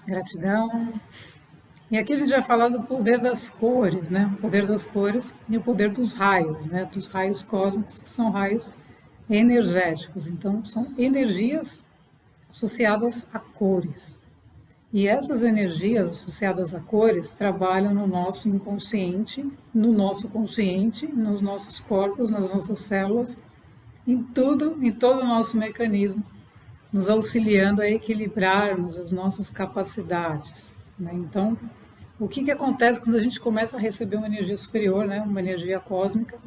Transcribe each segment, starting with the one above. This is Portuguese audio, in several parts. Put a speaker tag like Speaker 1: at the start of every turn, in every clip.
Speaker 1: Gratidão. E aqui a gente vai falar do poder das cores, né? O poder das cores e o poder dos raios, né? Dos raios cósmicos, que são raios energéticos. Então, são energias associadas a cores. E essas energias associadas a cores trabalham no nosso inconsciente, no nosso consciente, nos nossos corpos, nas nossas células, em tudo, em todo o nosso mecanismo, nos auxiliando a equilibrarmos as nossas capacidades, né? Então, o que acontece quando a gente começa a receber uma energia superior, né? Uma energia cósmica?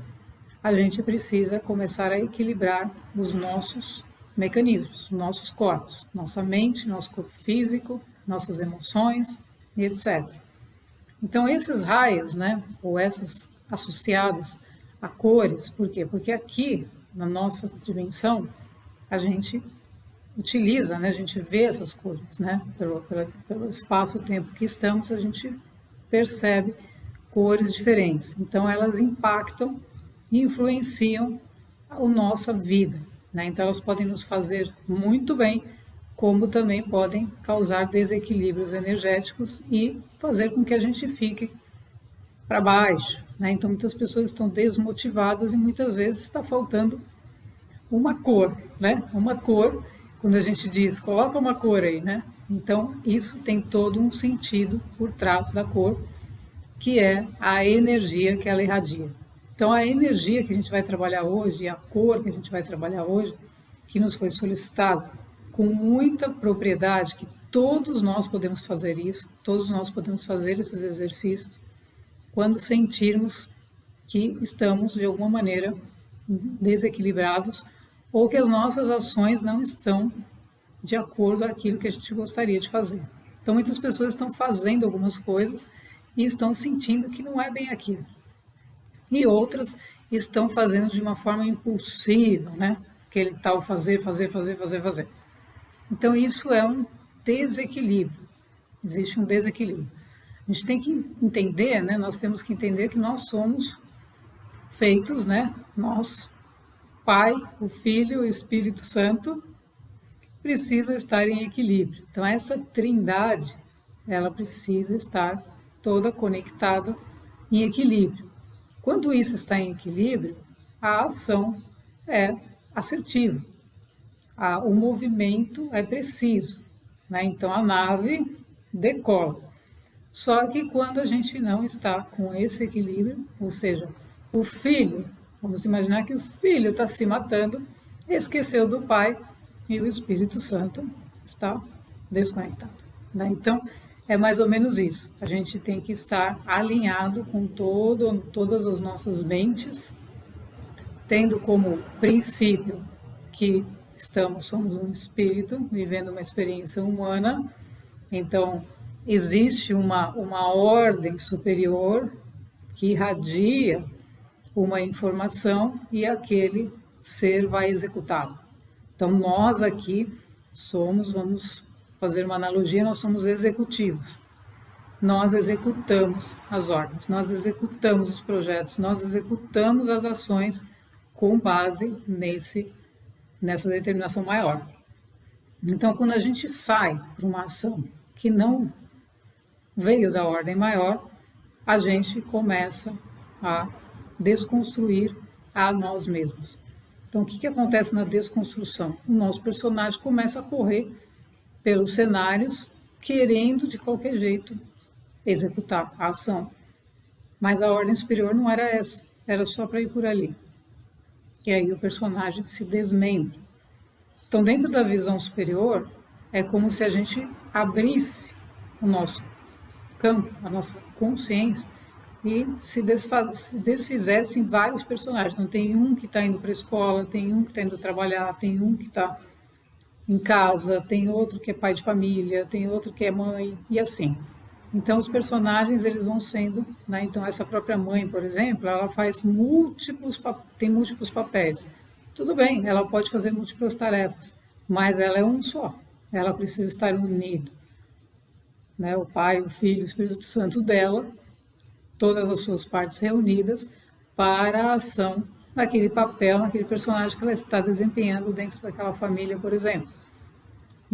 Speaker 1: A gente precisa começar a equilibrar os nossos mecanismos, nossos corpos, nossa mente, nosso corpo físico, nossas emoções e etc. Então, esses raios, né, ou esses associados a cores, por quê? Porque aqui, na nossa dimensão, a gente utiliza, né, a gente vê essas cores, né, pelo espaço-tempo que estamos, a gente percebe cores diferentes. Então, elas impactam e influenciam a nossa vida, né? Então, elas podem nos fazer muito bem, como também podem causar desequilíbrios energéticos e fazer com que a gente fique para baixo, né? Então, muitas pessoas estão desmotivadas e muitas vezes está faltando uma cor, né? Uma cor, quando a gente diz, coloca uma cor aí, né? Então, isso tem todo um sentido por trás da cor, que é a energia que ela irradia. Então, a energia que a gente vai trabalhar hoje, a cor que a gente vai trabalhar hoje, que nos foi solicitado com muita propriedade, que todos nós podemos fazer isso, todos nós podemos fazer esses exercícios, quando sentirmos que estamos, de alguma maneira, desequilibrados ou que as nossas ações não estão de acordo com aquilo que a gente gostaria de fazer. Então, muitas pessoas estão fazendo algumas coisas e estão sentindo que não é bem aquilo. E outras estão fazendo de uma forma impulsiva, né? Aquele tal fazer. Então, isso é um desequilíbrio. Existe um desequilíbrio. A gente tem que entender, né? Nós temos que entender que nós somos feitos, né? Nós, Pai, o Filho e o Espírito Santo, precisam estar em equilíbrio. Então, essa trindade, ela precisa estar toda conectada em equilíbrio. Quando isso está em equilíbrio, a ação é assertiva, o movimento é preciso, né? Então, a nave decola. Só que quando a gente não está com esse equilíbrio, ou seja, o filho, vamos imaginar que o filho está se matando, esqueceu do pai e o Espírito Santo está desconectado, né? Então, é mais ou menos isso. A gente tem que estar alinhado com todas as nossas mentes, tendo como princípio que somos um espírito vivendo uma experiência humana. Então, existe uma ordem superior que irradia uma informação e aquele ser vai executá-la. Então, nós aqui vamos fazer uma analogia, nós somos executivos. Nós executamos as ordens, nós executamos os projetos, nós executamos as ações com base nessa determinação maior. Então, quando a gente sai para uma ação que não veio da ordem maior, a gente começa a desconstruir a nós mesmos. Então, o que acontece na desconstrução? O nosso personagem começa a correr pelos cenários, querendo de qualquer jeito executar a ação. Mas a ordem superior não era essa, era só para ir por ali. E aí o personagem se desmembra. Então, dentro da visão superior, é como se a gente abrisse o nosso campo, a nossa consciência, e se desfizesse em vários personagens. Então, tem um que está indo para a escola, tem um que está indo trabalhar, tem um que está em casa, tem outro que é pai de família, tem outro que é mãe, e assim. Então, os personagens, eles vão sendo, né? Então, essa própria mãe, por exemplo, ela faz tem múltiplos papéis. Tudo bem, ela pode fazer múltiplas tarefas, mas ela é um só. Ela precisa estar unido, né? O Pai, o Filho, o Espírito Santo dela, todas as suas partes reunidas para a ação naquele papel, naquele personagem que ela está desempenhando dentro daquela família, por exemplo.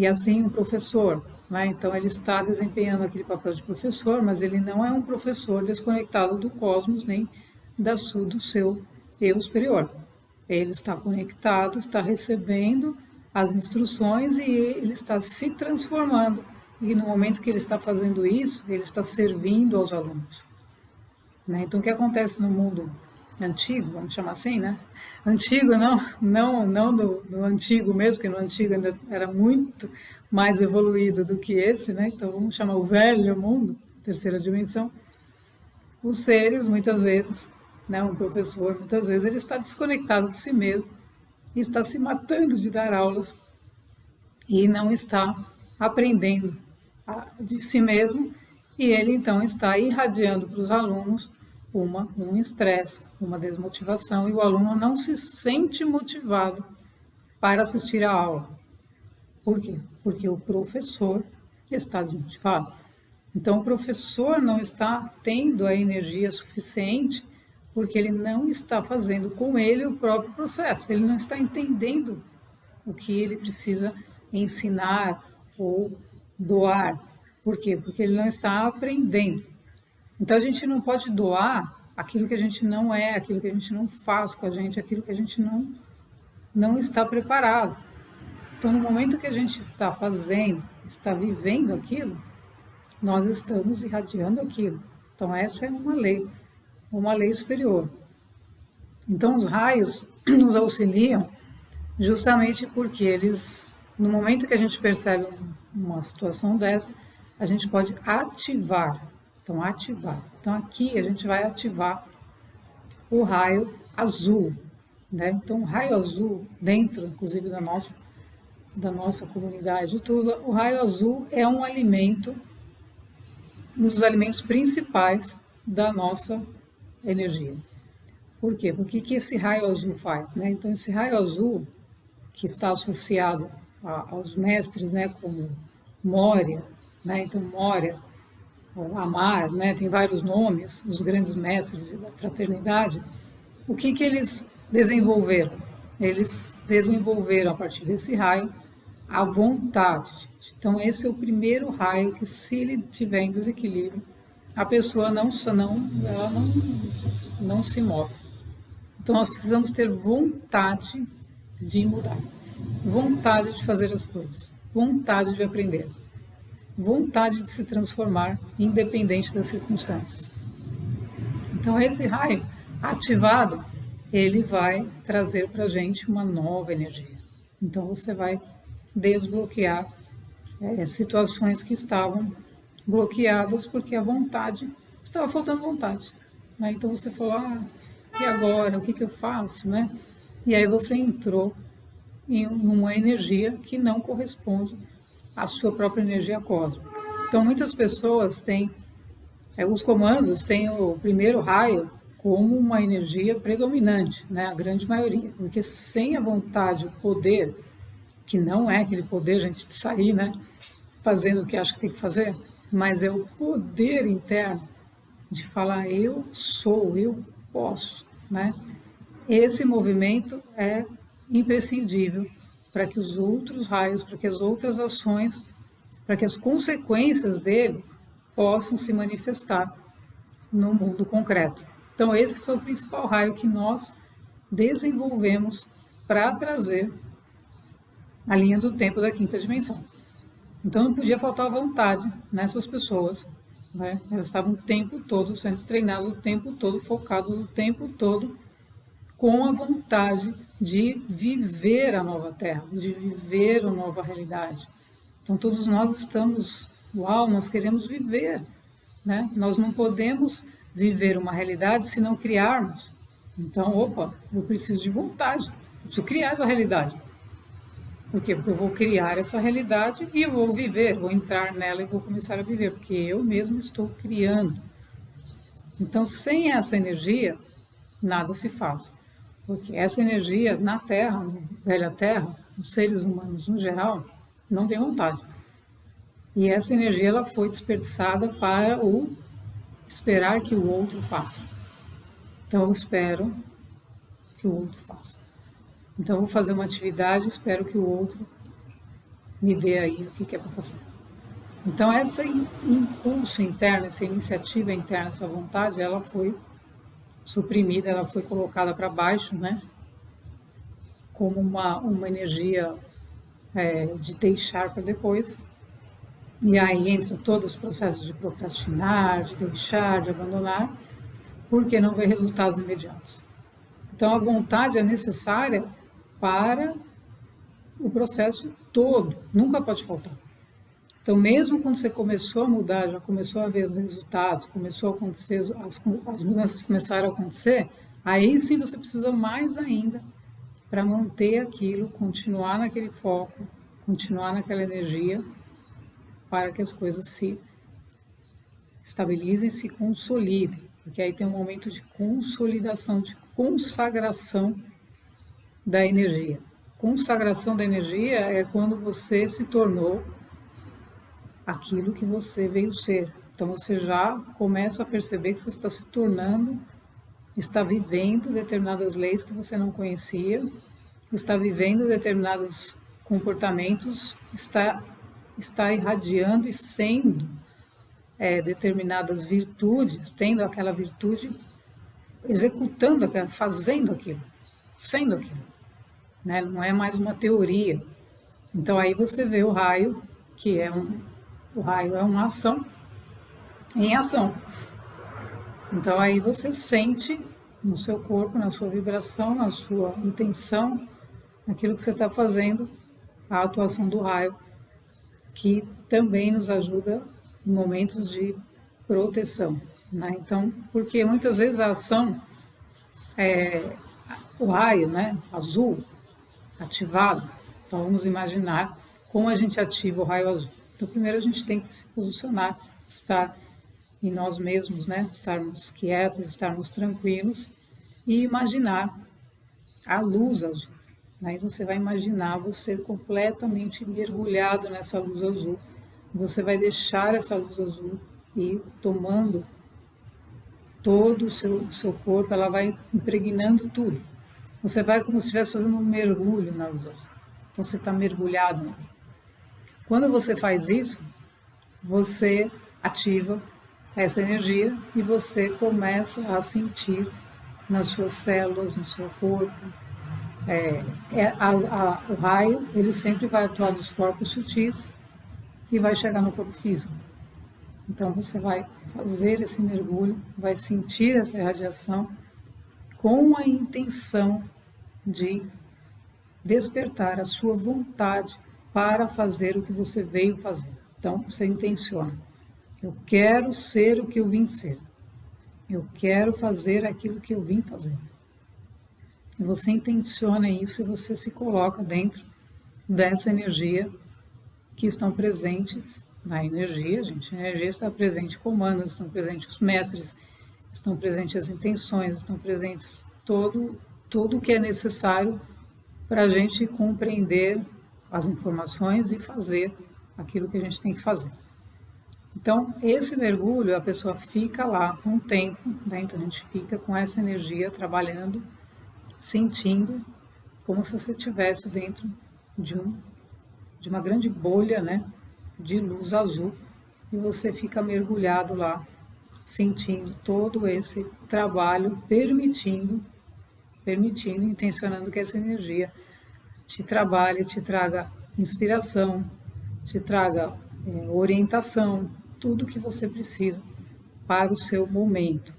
Speaker 1: E assim um professor, né? Então ele está desempenhando aquele papel de professor, mas ele não é um professor desconectado do cosmos nem do seu eu superior. Ele está conectado, está recebendo as instruções e ele está se transformando. E no momento que ele está fazendo isso, ele está servindo aos alunos. Né? Então, o que acontece no mundo antigo, vamos chamar assim, né? Antigo não no antigo mesmo, porque no antigo ainda era muito mais evoluído do que esse, né? Então, vamos chamar o velho mundo, terceira dimensão. Os seres, muitas vezes, né? Um professor, muitas vezes, ele está desconectado de si mesmo e está se matando de dar aulas e não está aprendendo de si mesmo, e ele então está irradiando para os alunos um estresse, uma desmotivação, e o aluno não se sente motivado para assistir à aula. Por quê? Porque o professor está desmotivado. Então o professor não está tendo a energia suficiente porque ele não está fazendo com ele o próprio processo, ele não está entendendo o que ele precisa ensinar ou doar. Por quê? Porque ele não está aprendendo. Então a gente não pode doar aquilo que a gente não é, aquilo que a gente não faz com a gente, aquilo que a gente não está preparado. Então no momento que a gente está fazendo, está vivendo aquilo, nós estamos irradiando aquilo. Então essa é uma lei superior. Então os raios nos auxiliam justamente porque eles, no momento que a gente percebe uma situação dessa, a gente pode ativar. Então, ativar. Então, aqui a gente vai ativar o raio azul. Né? Então, o raio azul, dentro, inclusive, da nossa comunidade e tudo, o raio azul é um alimento, um dos alimentos principais da nossa energia. Por quê? Porque que esse raio azul faz? Né? Então, esse raio azul, que está associado aos mestres, né, como Moria, né? Então Moria, Amar, né, tem vários nomes, os grandes mestres da fraternidade. O que eles desenvolveram? Eles desenvolveram a partir desse raio a vontade. Então esse é o primeiro raio que, se ele tiver em desequilíbrio, a pessoa não se move. Então nós precisamos ter vontade de mudar, vontade de fazer as coisas, vontade de aprender, vontade de se transformar, independente das circunstâncias. Então esse raio ativado, ele vai trazer para a gente uma nova energia. Então você vai desbloquear situações que estavam bloqueadas porque a vontade, estava faltando vontade. Né? Então você falou, e agora, o que eu faço? Né? E aí você entrou em uma energia que não corresponde à sua própria energia cósmica. Então muitas pessoas têm, os comandos têm o primeiro raio como uma energia predominante, né? A grande maioria, porque sem a vontade, o poder, que não é aquele poder, gente, de sair, né, fazendo o que acha que tem que fazer, mas é o poder interno de falar eu sou, eu posso, né? Esse movimento é imprescindível para que os outros raios, para que as outras ações, para que as consequências dele possam se manifestar no mundo concreto. Então esse foi o principal raio que nós desenvolvemos para trazer a linha do tempo da quinta dimensão. Então não podia faltar vontade nessas pessoas, né? Elas estavam o tempo todo sendo treinadas, o tempo todo focadas, o tempo todo com a vontade de viver a nova Terra, de viver a nova realidade. Então todos nós estamos, nós queremos viver, né? Nós não podemos viver uma realidade se não criarmos. Então, eu preciso de vontade, eu preciso criar essa realidade. Por quê? Porque eu vou criar essa realidade e eu vou viver, vou entrar nela e vou começar a viver, porque eu mesmo estou criando. Então, sem essa energia, nada se faz. Porque essa energia na Terra, na velha Terra, os seres humanos no geral, não tem vontade. E essa energia ela foi desperdiçada para esperar que o outro faça. Então eu espero que o outro faça. Então eu vou fazer uma atividade, espero que o outro me dê aí o que é para fazer. Então, esse impulso interno, essa iniciativa interna, essa vontade, ela foi suprimida, ela foi colocada para baixo, né? Como uma energia de deixar para depois. E aí entra todos os processos de procrastinar, de deixar, de abandonar, porque não vê resultados imediatos. Então, a vontade é necessária para o processo todo, nunca pode faltar. Então, mesmo quando você começou a mudar, já começou a ver os resultados, começou a acontecer, as mudanças começaram a acontecer, aí sim você precisa mais ainda para manter aquilo, continuar naquele foco, continuar naquela energia, para que as coisas se estabilizem, se consolidem. Porque aí tem um momento de consolidação, de consagração da energia. Consagração da energia é quando você se tornou aquilo que você veio ser. Então você já começa a perceber que você está se tornando, está vivendo determinadas leis que você não conhecia, está vivendo determinados comportamentos, está irradiando e sendo determinadas virtudes, tendo aquela virtude, executando aquela, fazendo aquilo, sendo aquilo, né? Não é mais uma teoria. Então aí você vê o raio, que o raio é uma ação em ação. Então aí você sente no seu corpo, na sua vibração, na sua intenção, naquilo que você está fazendo, a atuação do raio, que também nos ajuda em momentos de proteção, né? Então, porque muitas vezes a ação, o raio, né, azul, ativado. Então vamos imaginar como a gente ativa o raio azul. Então primeiro a gente tem que se posicionar, estar em nós mesmos, né? Estarmos quietos, estarmos tranquilos e imaginar a luz azul. Aí você vai imaginar você completamente mergulhado nessa luz azul. Você vai deixar essa luz azul ir tomando todo o seu corpo, ela vai impregnando tudo. Você vai como se estivesse fazendo um mergulho na luz azul. Então você está mergulhado nela. Quando você faz isso, você ativa essa energia e você começa a sentir nas suas células, no seu corpo. O raio, ele sempre vai atuar dos corpos sutis e vai chegar no corpo físico. Então você vai fazer esse mergulho, vai sentir essa irradiação com a intenção de despertar a sua vontade para fazer o que você veio fazer. Então você intenciona: eu quero ser o que eu vim ser. Eu quero fazer aquilo que eu vim fazer. E você intenciona isso e você se coloca dentro dessa energia que estão presentes na energia, gente. A energia está presente comandos, estão presentes os mestres, estão presentes as intenções, estão presentes tudo o que é necessário para a gente compreender as informações e fazer aquilo que a gente tem que fazer. Então, esse mergulho, a pessoa fica lá um tempo, né? Então a gente fica com essa energia trabalhando, sentindo como se você estivesse dentro de uma grande bolha, né, de luz azul, e você fica mergulhado lá, sentindo todo esse trabalho, permitindo, intencionando que essa energia te trabalhe, te traga inspiração, te traga orientação, tudo que você precisa para o seu momento.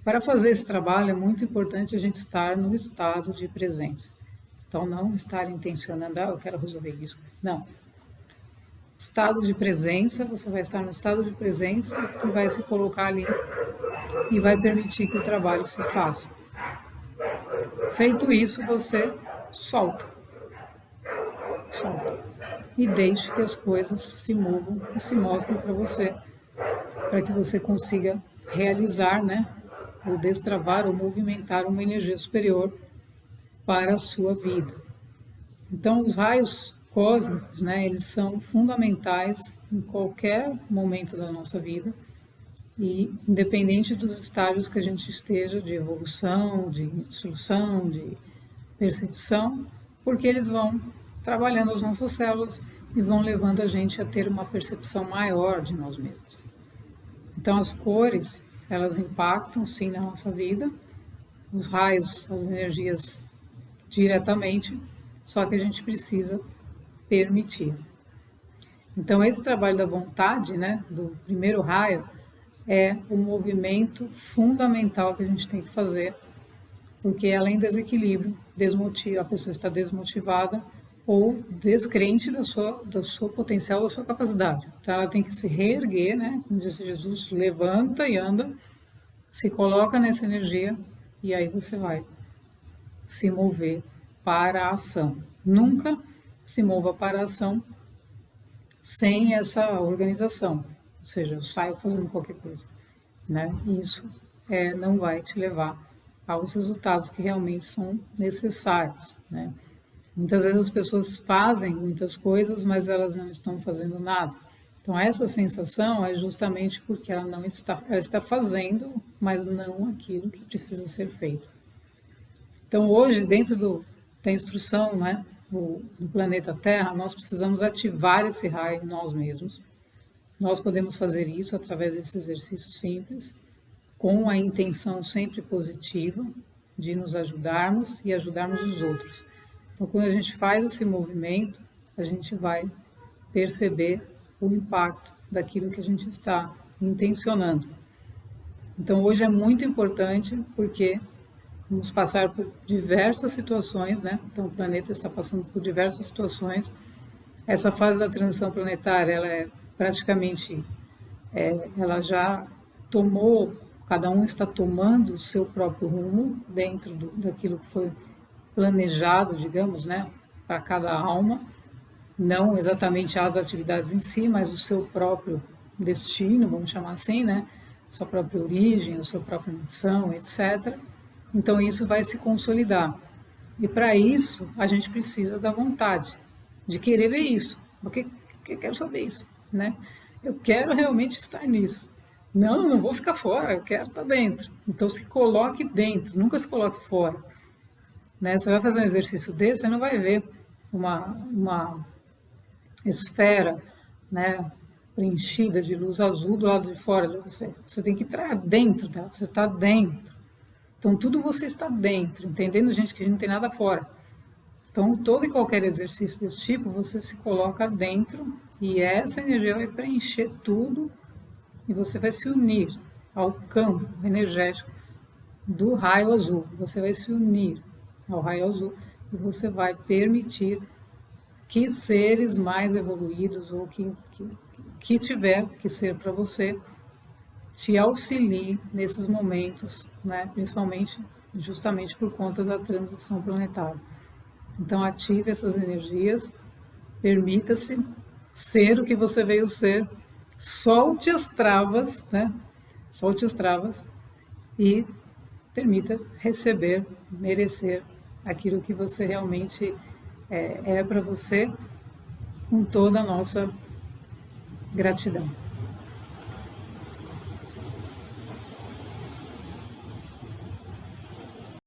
Speaker 1: Para fazer esse trabalho é muito importante a gente estar no estado de presença. Então, não estar intencionando, eu quero resolver isso. Não. Estado de presença, você vai estar no estado de presença e vai se colocar ali e vai permitir que o trabalho se faça. Feito isso, você solta. E deixe que as coisas se movam e se mostrem para você, para que você consiga realizar, né, ou destravar ou movimentar uma energia superior para a sua vida. Então, os raios cósmicos, né, eles são fundamentais em qualquer momento da nossa vida e independente dos estágios que a gente esteja de evolução, de dissolução, de percepção, porque eles vão trabalhando as nossas células, e vão levando a gente a ter uma percepção maior de nós mesmos. Então as cores, elas impactam sim na nossa vida, os raios, as energias diretamente, só que a gente precisa permitir. Então esse trabalho da vontade, né, do primeiro raio, é o movimento fundamental que a gente tem que fazer, porque além do desequilíbrio, desmotiva, a pessoa está desmotivada ou descrente do seu potencial, da sua capacidade. Então ela tem que se reerguer, né? Como disse Jesus, levanta e anda, se coloca nessa energia e aí você vai se mover para a ação. Nunca se mova para a ação sem essa organização, ou seja, eu saio fazendo qualquer coisa, né? Isso não vai te levar aos resultados que realmente são necessários, né? Muitas vezes as pessoas fazem muitas coisas, mas elas não estão fazendo nada. Então essa sensação é justamente porque ela está fazendo, mas não aquilo que precisa ser feito. Então hoje, dentro da instrução, né, do planeta Terra, nós precisamos ativar esse raio em nós mesmos. Nós podemos fazer isso através desse exercício simples, com a intenção sempre positiva de nos ajudarmos e ajudarmos os outros. Então, quando a gente faz esse movimento, a gente vai perceber o impacto daquilo que a gente está intencionando. Então, hoje é muito importante porque vamos passar por diversas situações, né? Então, o planeta está passando por diversas situações. Essa fase da transição planetária, ela é praticamente, ela já tomou, cada um está tomando o seu próprio rumo dentro daquilo que foi planejado, digamos, né, para cada alma, não exatamente as atividades em si, mas o seu próprio destino, vamos chamar assim, né, sua própria origem, a sua própria missão, etc. Então isso vai se consolidar. E para isso a gente precisa da vontade, de querer ver isso, porque eu quero saber isso, né? Eu quero realmente estar nisso. Não vou ficar fora, eu quero estar dentro. Então se coloque dentro, nunca se coloque fora. Né? Você vai fazer um exercício desse, você não vai ver uma esfera, né, preenchida de luz azul do lado de fora de você. Você tem que entrar dentro dela, você está dentro. Então tudo você está dentro, entendendo, gente, que a gente não tem nada fora. Então todo e qualquer exercício desse tipo, você se coloca dentro e essa energia vai preencher tudo e você vai se unir ao campo energético do raio azul. Você vai se unir ao raio azul e você vai permitir que seres mais evoluídos ou que tiver que ser para você te auxilie nesses momentos, né? Principalmente justamente por conta da transição planetária. Então ative essas energias, permita-se ser o que você veio ser, solte as travas, né? Solte as travas e permita receber, merecer aquilo que você realmente é para você, com toda a nossa gratidão.